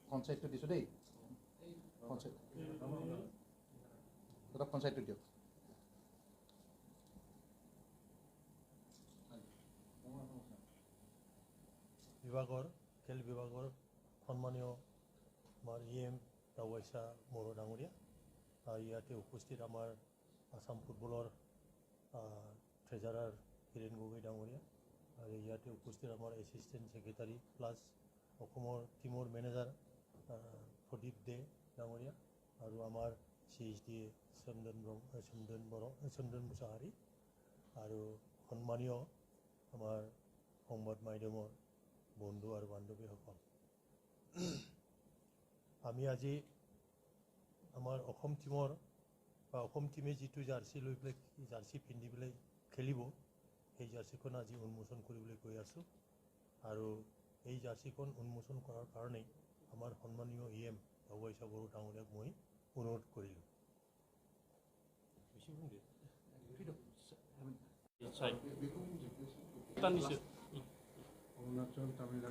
পঞ্চায়তটো দিছোঁ দেই পঞ্চায়তটো দিয়ক বিভাগৰ খেল বিভাগৰ সন্মানীয় আমাৰ কদসা বড়ো ডাঙৰীয়া ইয়াতে উপস্থিত আমাৰ আসাম ফুটবলৰ ট্ৰেজাৰাৰ হিৰেণ গগৈ ডাঙৰীয়া আৰু ইয়াতে উপস্থিত আমাৰ এছিষ্টেণ্ট ছেক্ৰেটাৰী প্লাছ অসমৰ টিমৰ মেনেজাৰ প্ৰদীপ দে ডাঙৰীয়া আৰু আমাৰ CHD চন্দন মুছাহাৰী আৰু সন্মানীয় আমাৰ সংবাদ মাধ্যমৰ বন্ধু আৰু বান্ধৱীসকল আমি আজি আমাৰ অসম টিমৰ বা অসম টিমে যিটো জাৰ্চি লৈ পেলাই জাৰ্চি পিন্ধি পেলাই খেলিব সেই জাৰ্চিখন আজি উন্মোচন কৰিবলৈ গৈ আছোঁ আৰু এই জাৰ্চিখন উন্মোচন কৰাৰ কাৰণেই আমাৰ সন্মানীয় কদসা বড়ো ডাঙৰীয়াক মই অনুৰোধ কৰিলোঁ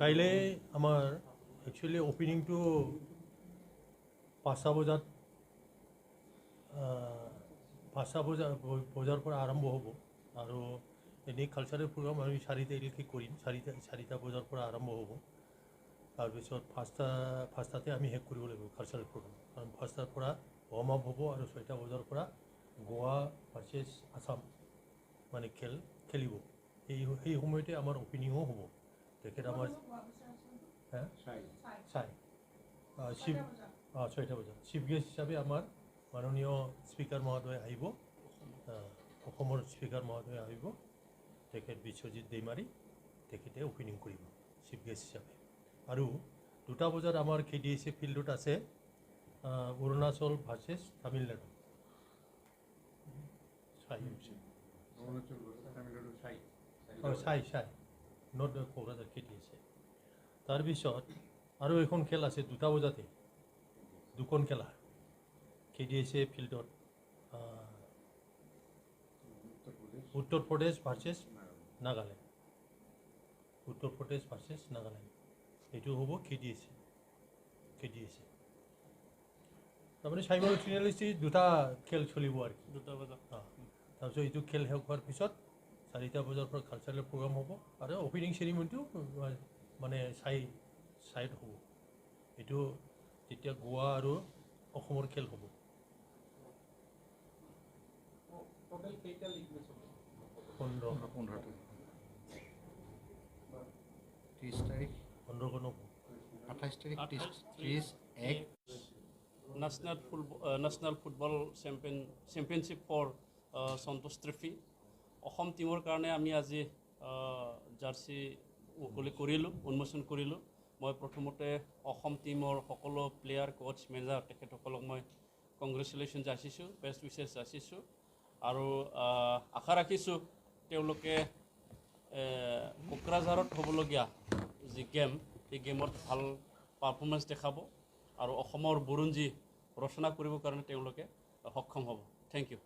কাইলৈ আমাৰ একচুৱেলি অপেনিংটো 5টা বজাৰ পৰা আৰম্ভ হ'ব আৰু এনেই কালচাৰেল প্ৰগ্ৰাম আমি 4টালৈকে কৰিম 4টা বজাৰ পৰা আৰম্ভ হ'ব তাৰপিছত 5টাতে আমি শেষ কৰিব লাগিব কালচাৰেল প্ৰগ্ৰাম কাৰণ 5টাৰ পৰা ৱাৰ্ম আপ হ'ব আৰু 6টা বজাৰ পৰা গোৱা ভাৰ্চেছ আসাম মানে খেলিব সেই সময়তে আমাৰ অপেনিঙো হ'ব তেখেত আমাৰ চিফ 6টা বজাত চিফ গেষ্ট হিচাপে আমাৰ মাননীয় স্পীকাৰ মহোদয় আহিব অসমৰ স্পীকাৰ মহোদয় আহিব তেখেত বিশ্বজিৎ দৈমাৰী তেখেতে অপেনিং কৰিব চিফ গেষ্ট হিচাপে আৰু 2টা বজাত আমাৰ Kdsa ফিল্ডত আছে অৰুণাচল ভাৰ্চেছ তামিলনাডু চাই নট কোকৰাঝাৰ Kdsa তাৰপিছত আৰু এখন খেল আছে 2টা বজাতে দুখন খেলা Kdsa ফিল্ডত উত্তৰ প্ৰদেশ ভাৰ্চেছ নাগালেণ্ড এইটো হ'ব Kdsa তাৰমানে চাইমেলটেনিয়াছলি 2টা খেল চলিব আৰু 2টা বজাত তাৰপিছত এইটো খেল শেষ হোৱাৰ পিছত 4টা বজাৰ পৰা কালচাৰেল প্ৰগ্ৰাম হ'ব আৰু অপেনিং চেৰিমনিটো মানে চাইড হ'ব এইটো যেতিয়া গোৱা আৰু অসমৰ খেল হ'ব 30 তাৰিখ 15 28 তাৰিখ 30 1 national football championship for Santosh trophy Assam টিমৰ কাৰণে আমি আজি জাৰ্চি মুকলি উন্মোচন কৰিলোঁ মই প্ৰথমতে অসম টিমৰ সকলো প্লেয়াৰ কোচ মেনেজাৰ তেখেতসকলক মই কংগ্ৰেচুলেশ্যন যাচিছোঁ বেষ্ট উইচেছ যাচিছোঁ আৰু আশা ৰাখিছোঁ তেওঁলোকে কোকৰাঝাৰত হ'বলগীয়া যি গেম সেই গেমত ভাল পাৰফৰ্মেঞ্চ দেখাব আৰু অসমৰ বুৰঞ্জী ৰচনা কৰিবৰ কাৰণে তেওঁলোকে সক্ষম হ'ব থেংক ইউ